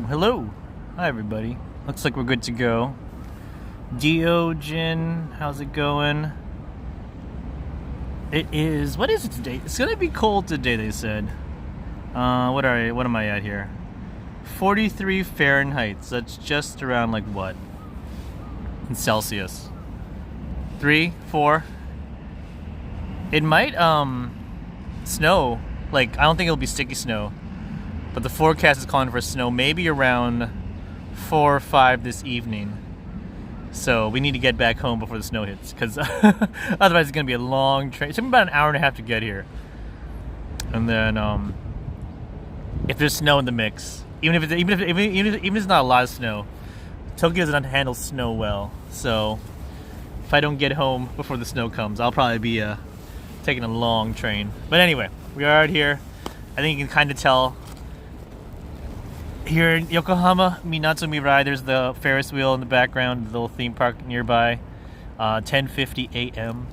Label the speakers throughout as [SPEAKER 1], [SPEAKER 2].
[SPEAKER 1] Hello. Hi, everybody. Looks like we're good to go. Diogen, how's it going? It is, what is it today? It's gonna be cold today, they said. What am I at here? 43 Fahrenheit. So that's just around like what? In Celsius. 3, 4. It might, snow. Like, I don't think it'll be sticky snow. But the forecast is calling for snow maybe around 4 or 5 this evening. So we need to get back home before the snow hits, because otherwise it's gonna be a long train. It took me about an hour and a half to get here. And then if there's snow in the mix, even if it's not a lot of snow, Tokyo doesn't handle snow well. So if I don't get home before the snow comes, I'll probably be taking a long train. But anyway, we are out here. I think you can kind of tell. Here in Yokohama, Minatomirai, there's the Ferris wheel in the background, the little theme park nearby. 10:50 a.m.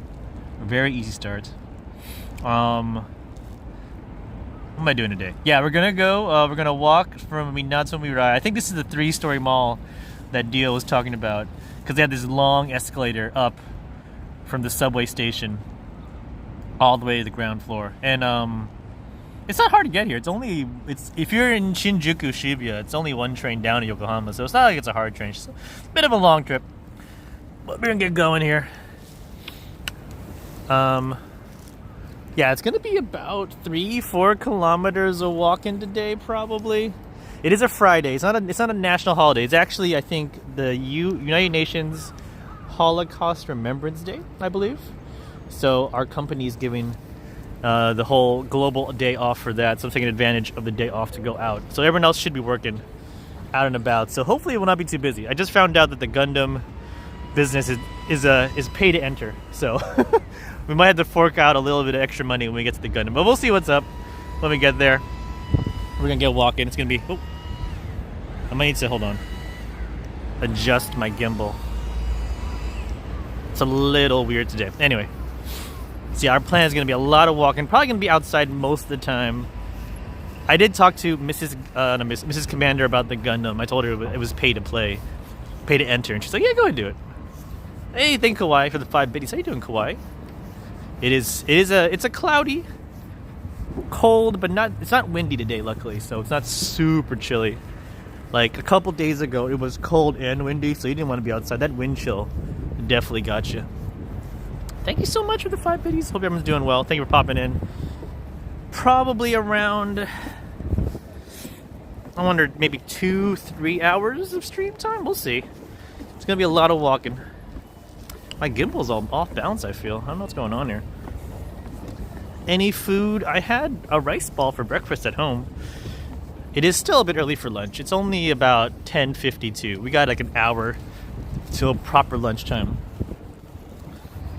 [SPEAKER 1] Very easy start. What am I doing today? Yeah, we're gonna go. We're gonna walk from Minatomirai. I think this is the 3-story mall that Dio was talking about, because they had this long escalator up from the subway station all the way to the ground floor. And it's not hard to get here. It's if you're in Shinjuku, Shibuya, it's only one train down to Yokohama, so it's not like it's a hard train. It's a bit of a long trip, but we're gonna get going here. Yeah, it's gonna be about 3-4 kilometers of walking today, probably. It is a Friday. It's not a national holiday. It's actually, I think, the United Nations Holocaust Remembrance Day, I believe. So our company is giving the whole global day off for that, so I'm taking advantage of the day off to go out. So everyone else should be working out and about, so hopefully it will not be too busy. I just found out that the Gundam business is pay to enter, so we might have to fork out a little bit of extra money when we get to the Gundam, but we'll see what's up when we get there. We're gonna get walking. It's gonna be, oh, I might need to, hold on, adjust my gimbal. It's a little weird today. Anyway, see, our plan is going to be a lot of walking. Probably going to be outside most of the time. I did talk to Mrs. Commander about the Gundam. I told her it was pay to play, pay to enter, and she's like, "Yeah, go ahead and do it." Hey, thank Kauai for the 5 biddies. How you doing, Kauai? It's a cloudy, cold, but it's not windy today, luckily. So it's not super chilly. Like a couple days ago, it was cold and windy, so you didn't want to be outside. That wind chill definitely got you. Thank you so much for the 5 biddies. Hope everyone's doing well. Thank you for popping in. Probably around, I wonder, maybe 2-3 hours of stream time. We'll see. It's gonna be a lot of walking. My gimbal's all off balance, I feel. I don't know what's going on here. Any food? I had a rice ball for breakfast at home. It is still a bit early for lunch. It's only about 10:52. We got like an hour till proper lunchtime.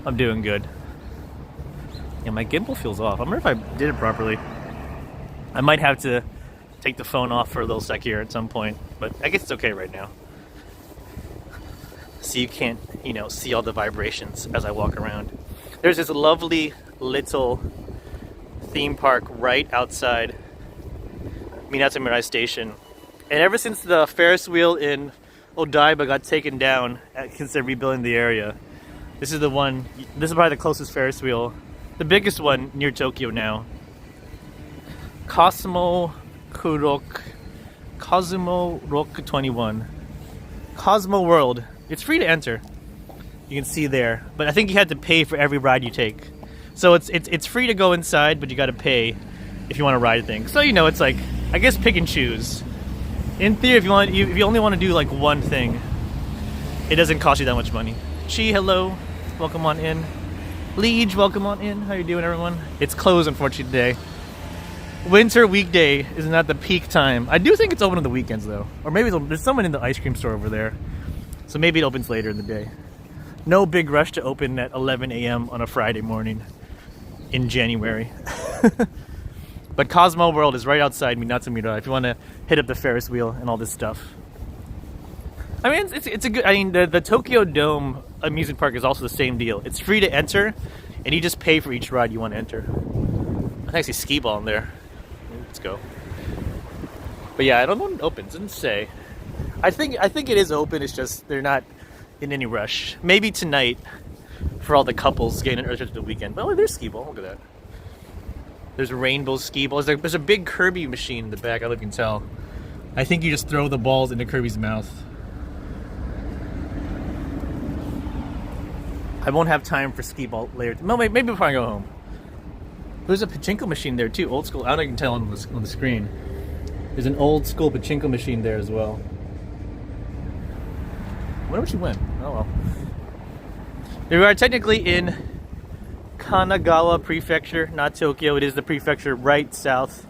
[SPEAKER 1] I'm doing good. Yeah, my gimbal feels off. I wonder if I did it properly. I might have to take the phone off for a little sec here at some point, but I guess it's okay right now. So you can't, see all the vibrations as I walk around. There's this lovely little theme park right outside Minatomirai Station. And ever since the Ferris wheel in Odaiba got taken down, since they're rebuilding the area, this is probably the closest Ferris wheel, the biggest one near Tokyo now. Cosmo Rock 21. Cosmo World. It's free to enter. You can see there, but I think you have to pay for every ride you take. So it's free to go inside, but you got to pay if you want to ride things. So it's like, I guess, pick and choose. In theory, if you only want to do like one thing, it doesn't cost you that much money. Chi, hello. Welcome on in. Liege, welcome on in. How you doing, everyone? It's closed, unfortunately, today. Winter weekday is not the peak time. I do think it's open on the weekends, though. Or maybe there's someone in the ice cream store over there. So maybe it opens later in the day. No big rush to open at 11 a.m. on a Friday morning in January. But Cosmo World is right outside Minatomirai if you want to hit up the Ferris wheel and all this stuff. I mean, it's a good. I mean, the Tokyo Dome amusement park is also the same deal. It's free to enter, and you just pay for each ride you want to enter. I think I see skee ball in there. Let's go. But yeah, I don't know when it opens. It didn't say. I think it is open. It's just they're not in any rush. Maybe tonight for all the couples getting early to the weekend. But oh, there's skee ball. Look at that. There's rainbow skee balls. There's a big Kirby machine in the back. I don't know if you can tell. I think you just throw the balls into Kirby's mouth. I won't have time for skee ball later. No, maybe before I go home. There's a pachinko machine there too. Old school. I don't know if you can tell on the screen. There's an old school pachinko machine there as well. I wonder what she went. Oh well. We are technically in Kanagawa Prefecture, not Tokyo. It is the prefecture right south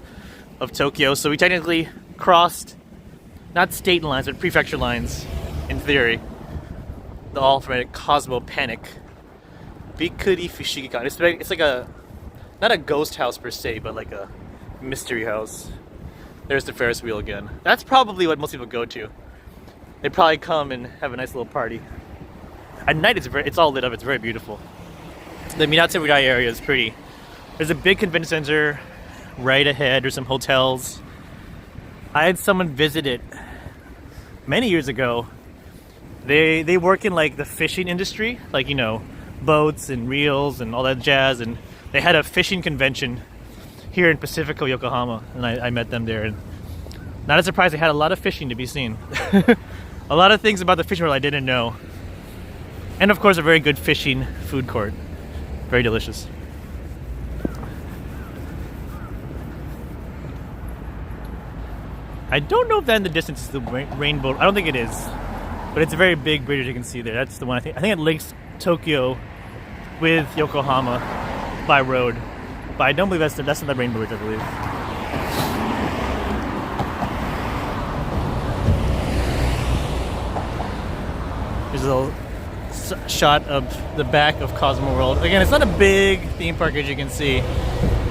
[SPEAKER 1] of Tokyo. So we technically crossed, not state lines, but prefecture lines, in theory. The all-from Cosmo Panic. Bikuri Fushigikan. It's like a, not a ghost house per se, but like a mystery house. There's the Ferris wheel again. That's probably what most people go to. They probably come and have a nice little party. At night, it's all lit up. It's very beautiful. The Minatomirai area is pretty. There's a big convention center right ahead. There's some hotels. I had someone visit it many years ago. They work in like the fishing industry, like, you know, boats and reels and all that jazz. And they had a fishing convention here in Pacifico, Yokohama, and I met them there. And not a surprise, they had a lot of fishing to be seen. A lot of things about the fishing world I didn't know. And of course, a very good fishing food court. Very delicious. I don't know if that in the distance is the rainbow. I don't think it is. But it's a very big bridge, as you can see there. That's the one I think it links Tokyo with Yokohama by road. But I don't believe that's not the rainbow bridge, I believe. There's a little shot of the back of Cosmo World. Again, it's not a big theme park, as you can see,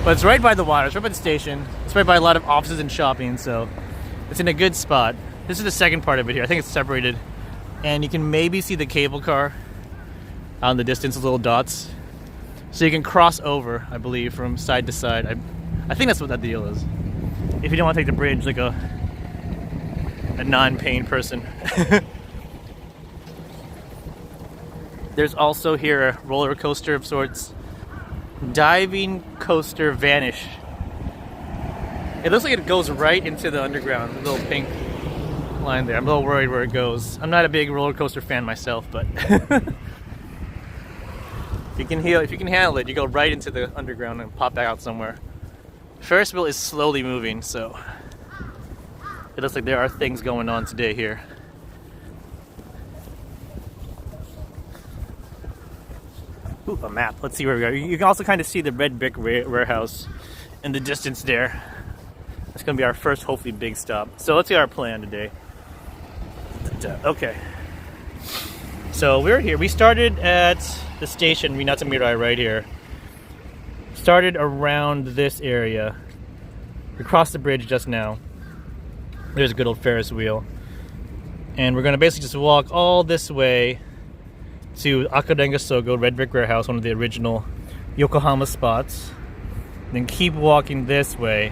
[SPEAKER 1] but it's right by the water. It's right by the station. It's right by a lot of offices and shopping, so it's in a good spot. This is the second part of it here. I think it's separated, and you can maybe see the cable car out in the distance, those little dots. So you can cross over, I believe, from side to side. I think that's what that deal is. If you don't want to take the bridge like a non-paying person. There's also here a roller coaster of sorts. Diving coaster Vanish. It looks like it goes right into the underground. The little pink line there. I'm a little worried where it goes. I'm not a big roller coaster fan myself, but if you can handle it, you go right into the underground and pop back out somewhere. Ferris wheel is slowly moving, so it looks like there are things going on today here. Ooh, a map. Let's see where we are. You can also kind of see the red brick warehouse in the distance there. That's going to be our first, hopefully, big stop. So let's see our plan today. Okay. So we're here. We started at the station, Minatomirai, right here. Started around this area. We crossed the bridge just now. There's a good old Ferris wheel. And we're going to basically just walk all this way to Akarenga Sogo, Red Brick Warehouse, one of the original Yokohama spots. Then keep walking this way.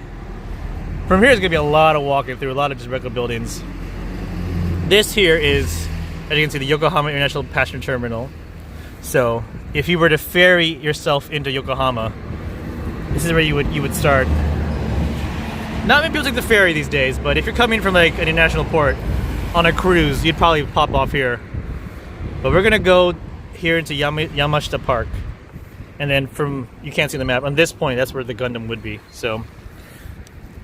[SPEAKER 1] From here is going to be a lot of walking through, a lot of just regular buildings. This here is, as you can see, the Yokohama International Passenger Terminal. So if you were to ferry yourself into Yokohama, this is where you would start. Not many people take the ferry these days, but if you're coming from like an international port on a cruise, you'd probably pop off here. But we're gonna go here into Yamashita Park, and then from, you can't see the map, on this point that's where the Gundam would be. So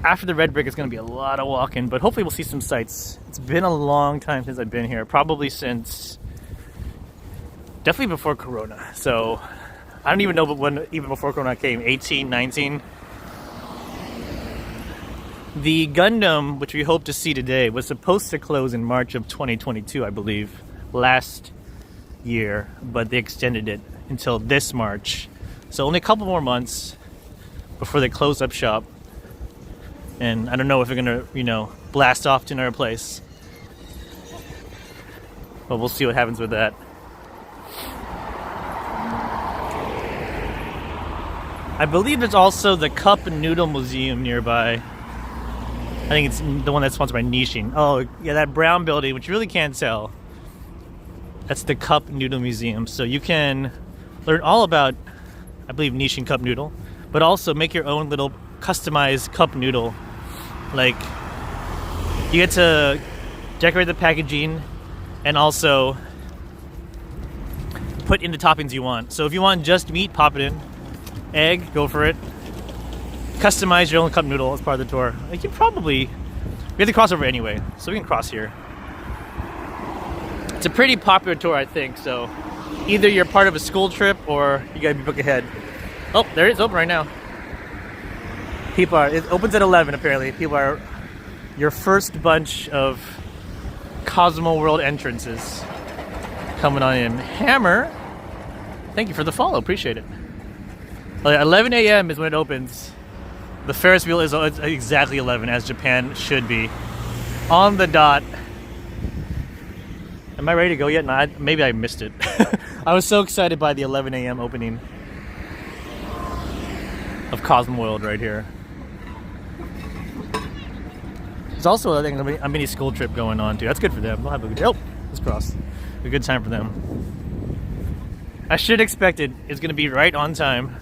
[SPEAKER 1] after the red brick, it's gonna be a lot of walking, but hopefully we'll see some sights. It's been a long time since I've been here, probably since, definitely before Corona. So I don't even know when, even before Corona came, 18, 19. The Gundam, which we hope to see today, was supposed to close in March of 2022, I believe, last year, but they extended it until this March. So only a couple more months before they close up shop. And I don't know if they're gonna, you know, blast off to another place. But we'll see what happens with that. I believe there's also the Cup and Noodle Museum nearby. think it's the one that's sponsored by Nissin. Oh, yeah, that brown building, which you really can't tell. That's the Cup Noodle Museum. So you can learn all about, I believe, Nissin Cup Noodle, but also make your own little customized cup noodle. Like, you get to decorate the packaging and also put in the toppings you want. So if you want just meat, pop it in. Egg, go for it. Customize your own cup noodle as part of the tour. Like, we have to cross over anyway, so we can cross here. It's a pretty popular tour, I think, so either you're part of a school trip or you gotta be booked ahead. Oh, there it is, open right now. It opens at 11 apparently. People are your first bunch of Cosmo World entrances coming on in. Hammer, thank you for the follow, appreciate it. 11 a.m. is when it opens. The Ferris wheel is exactly 11, as Japan should be. On the dot. Am I ready to go yet? No, maybe I missed it. I was so excited by the 11 a.m. opening of Cosmo World right here. There's also I think a mini school trip going on too. That's good for them. They'll have a good. Oh, let's cross. A good time for them. I should expect it's going to be right on time.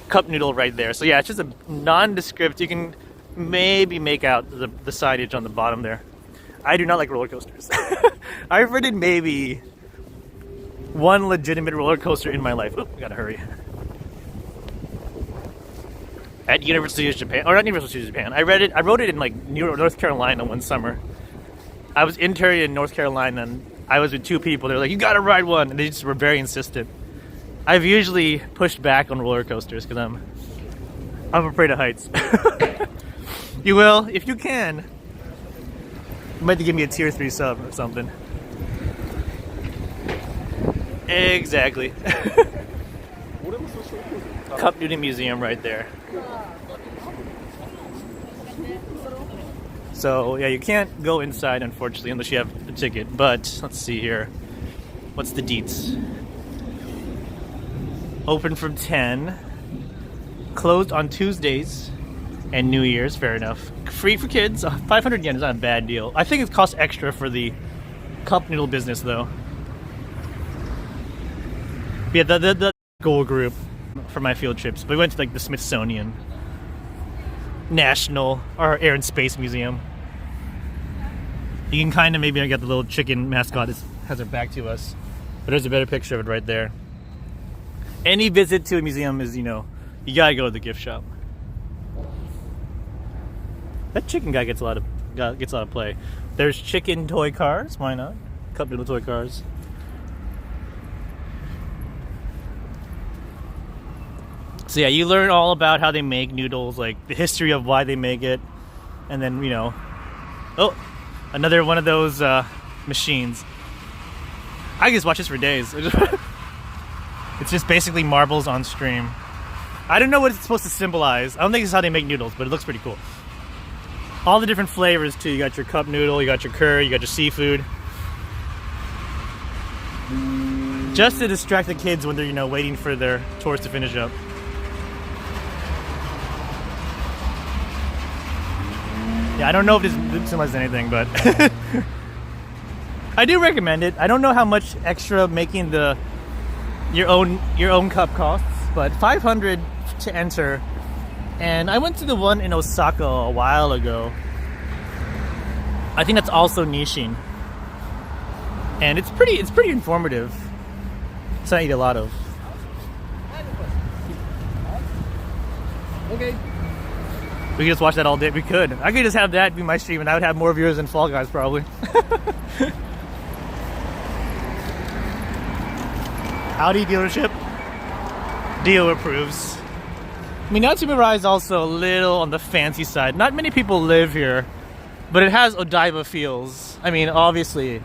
[SPEAKER 1] Cup noodle right there. So yeah, it's just a nondescript. You can maybe make out the signage on the bottom there. I do not like roller coasters. I've ridden maybe one legitimate roller coaster in my life. Oop, I gotta hurry. At University of Japan, or not University of Japan. I rode it in like North Carolina one summer. I was interning in North Carolina and I was with two people. They were like, "You gotta ride one," and they just were very insistent. I've usually pushed back on roller coasters because I'm afraid of heights. You will, if you can. You might have to give me a tier 3 sub or something. Exactly. Cup Noodle Museum right there. So yeah, you can't go inside unfortunately unless you have a ticket. But let's see here. What's the deets? Open from 10. Closed on Tuesdays and New Year's. Fair enough. Free for kids. 500 yen is not a bad deal. I think it costs extra for the cup noodle business though. Yeah, the goal group for my field trips. We went to like the Smithsonian National or Air and Space Museum. You can kind of maybe get the little chicken mascot that has her back to us, but there's a better picture of it right there. Any visit to a museum is, you gotta go to the gift shop. That chicken guy gets a lot of play. There's chicken toy cars. Why not? Cup noodle toy cars. So yeah, you learn all about how they make noodles, like the history of why they make it, and then oh, another one of those machines. I can just watch this for days. It's just basically marbles on stream. I don't know what it's supposed to symbolize. I don't think this is how they make noodles, but it looks pretty cool. All the different flavors too. You got your cup noodle, you got your curry, you got your seafood. Just to distract the kids when they're, waiting for their tours to finish up. Yeah, I don't know if this symbolizes anything, but I do recommend it. I don't know how much extra making your own cup costs, but 500 to enter. And I went to the one in Osaka a while ago. I think that's also Nissin. And it's pretty informative. It's not I eat a lot of. Okay. We could just watch that all day. We could. I could just have that be my stream and I would have more viewers than Fall Guys probably. Audi dealership. Dio approves. Minatomirai is also a little on the fancy side. Not many people live here, but it has Odaiba feels. I mean, obviously,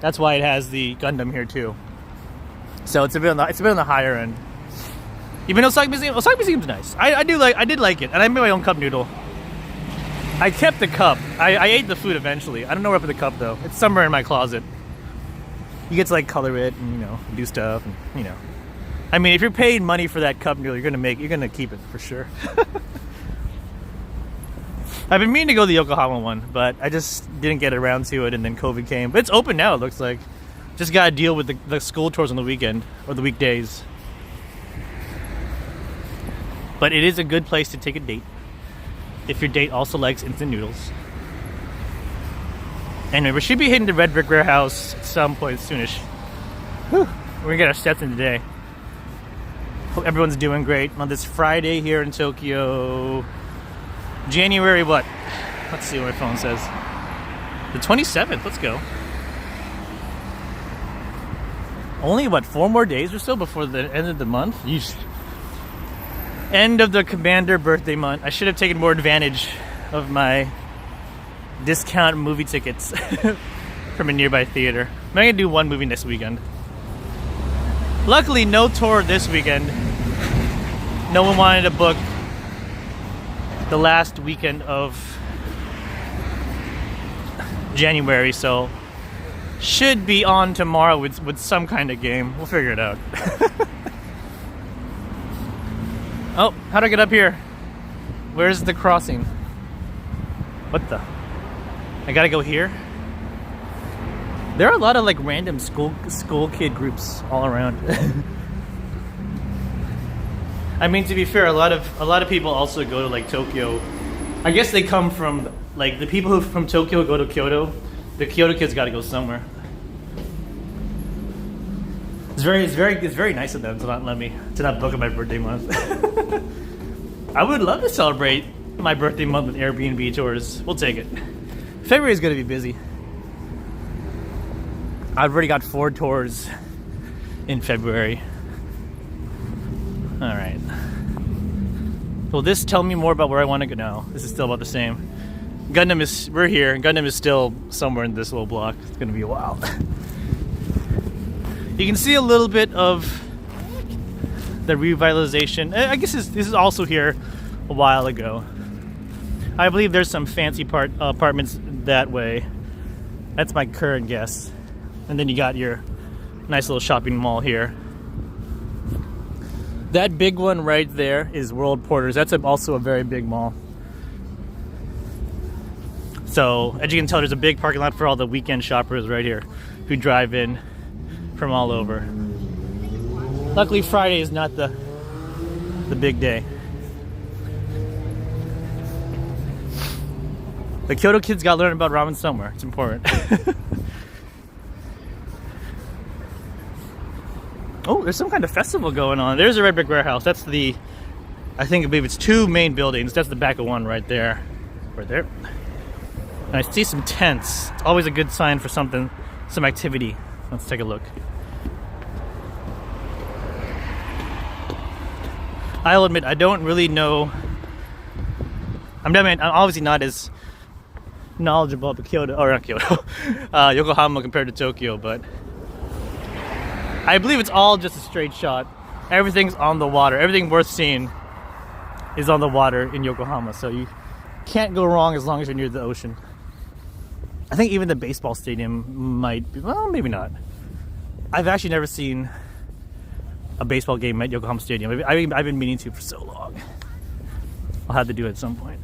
[SPEAKER 1] that's why it has the Gundam here too. So it's a bit on the higher end. Even Osaka Museum's nice. I did like it, and I made my own cup noodle. I kept the cup. I ate the food eventually. I don't know where I put the cup though. It's somewhere in my closet. You get to like color it and do stuff and I mean, if you're paying money for that cup noodle, you're gonna keep it for sure. I've been meaning to go to the Yokohama one, but I just didn't get around to it, and then COVID came. But it's open now, it looks like. Just gotta deal with the school tours on the weekend, or the weekdays. But it is a good place to take a date, if your date also likes instant noodles. Anyway, we should be hitting the Red Brick Warehouse at some point soonish. Whew. We're gonna get our steps in today. Hope everyone's doing great on this Friday here in Tokyo. January what? Let's see what my phone says. The 27th, let's go. Only, what, 4 more days or so before the end of the month? Yeesh. End of the Commander birthday month. I should have taken more advantage of my discount movie tickets from a nearby theater. I'm gonna do one movie next weekend. Luckily, no tour this weekend. No one wanted to book the last weekend of January, so should be on tomorrow with some kind of game. We'll figure it out. Oh, how do I get up here? Where's the crossing? What the? I gotta go here? There are a lot of like random school kid groups all around. I mean, to be fair, a lot of people also go to like Tokyo. I guess they come from like the people who from Tokyo go to Kyoto. The Kyoto kids got to go somewhere. It's very nice of them to not book on my birthday month. I would love to celebrate my birthday month with Airbnb tours. We'll take it. February is going to be busy. I've already got 4 tours in February. All right. Will this tell me more about where I want to go now? This is still about the same. We're here. Gundam is still somewhere in this little block. It's going to be a while. You can see a little bit of the revitalization. I guess this is also here a while ago. I believe there's some fancy apartments that way. That's my current guess. And then you got your nice little shopping mall here. That big one right there is World Porters. That's also a very big mall. So, as you can tell, there's a big parking lot for all the weekend shoppers right here who drive in from all over. Luckily, Friday is not the big day. The Kyoto kids got to learn about ramen somewhere. It's important. Oh, there's some kind of festival going on. There's a Red Brick Warehouse. That's I believe it's 2 main buildings. That's the back of one right there. Right there. And I see some tents. It's always a good sign for some activity. Let's take a look. I'll admit, I don't really know. I'm obviously not as knowledgeable about Yokohama compared to Tokyo, but I believe it's all just a straight shot. Everything's on the water. Everything worth seeing is on the water in Yokohama, so you can't go wrong as long as you're near the ocean. I think even the baseball stadium might be, well, maybe not. I've actually never seen a baseball game at Yokohama Stadium. I've been meaning to for so long. I'll have to do it at some point.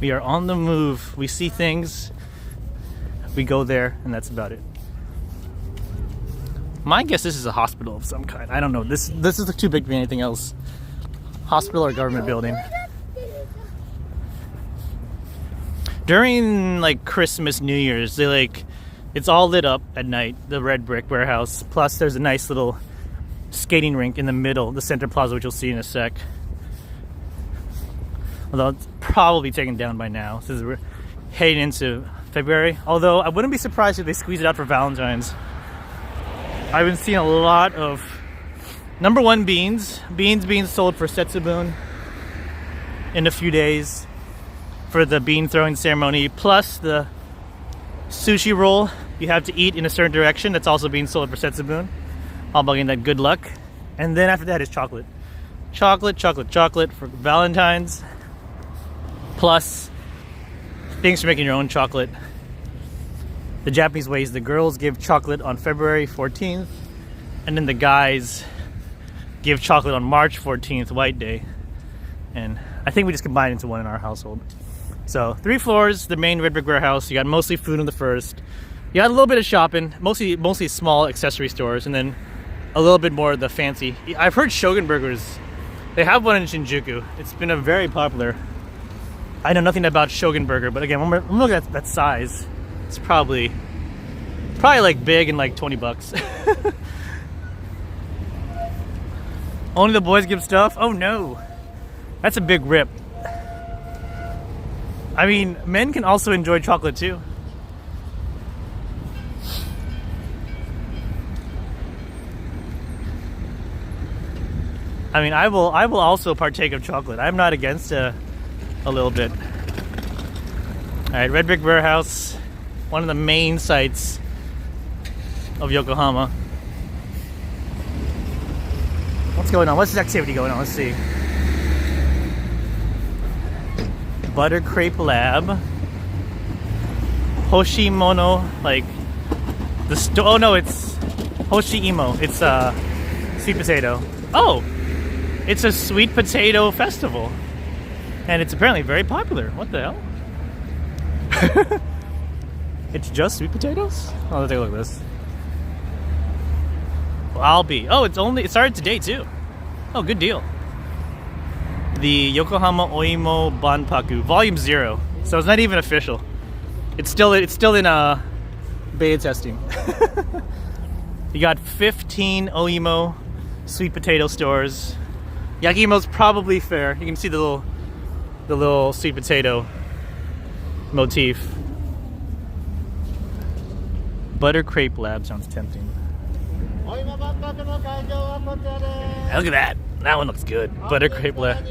[SPEAKER 1] We are on the move. We see things, we go there, and that's about it. My guess this is a hospital of some kind. I don't know. This is too big to be anything else. Hospital or government building. During like Christmas, New Year's, it's all lit up at night, the Red Brick Warehouse. Plus there's a nice little skating rink in the middle, the center plaza, which you'll see in a sec. Although it's probably taken down by now, since we're heading into February. Although I wouldn't be surprised if they squeeze it out for Valentine's. I've been seeing a lot of, number one, beans being sold for setsubun in a few days for the bean throwing ceremony, plus the sushi roll you have to eat in a certain direction that's also being sold for setsubun, all about getting that good luck. And then after that is chocolate for Valentine's, plus things for making your own chocolate. The Japanese way is the girls give chocolate on February 14th, and then the guys give chocolate on March 14th, White Day. And I think we just combined into one in our household. So 3 floors, the main red brick warehouse. You got mostly food on the first. You got a little bit of shopping, mostly small accessory stores, and then a little bit more of the fancy. I've heard Shogun Burgers, they have one in Shinjuku. It's been a very popular. I know nothing about Shogun Burger, but again, when we're looking at that size, it's probably like big and like 20 bucks. Only the boys give stuff? Oh no. That's a big rip. I mean, men can also enjoy chocolate too. I mean, I will also partake of chocolate. I'm not against a little bit. All right, Red Brick Warehouse, one of the main sites of Yokohama. What's going on? What's this activity going on? Let's see. Butter Crepe Lab. Hoshimono, like the oh no, it's Hoshiimo. It's sweet potato. Oh, it's a sweet potato festival, and it's apparently very popular. What the hell? It's just sweet potatoes? Oh, let's take a look at this. Oh, it started today too. Oh, good deal. The Yokohama Oimo Banpaku, Volume 0. So it's not even official. It's still in beta testing. You got 15 Oimo sweet potato stores. Yakimo's probably fair. You can see the little sweet potato motif. Butter Crepe Lab sounds tempting. Look at that. That one looks good. Butter Crepe Lab.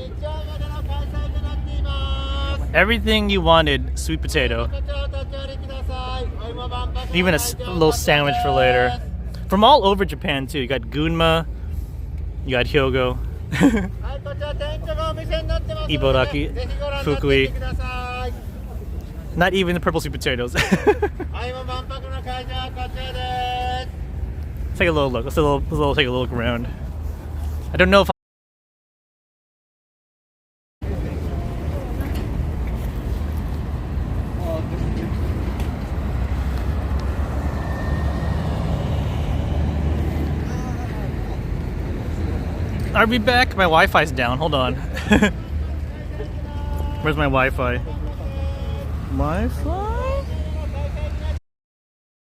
[SPEAKER 1] Everything you wanted, sweet potato. Even a little sandwich for later. From all over Japan too. You got Gunma. You got Hyogo. Ibaraki. Fukui. Not even the purple sweet potatoes. Take a little look. Let's take a little look around. I don't know if Are we back? My Wi-Fi's down. Hold on. Where's my Wi-Fi? Wi-Fi?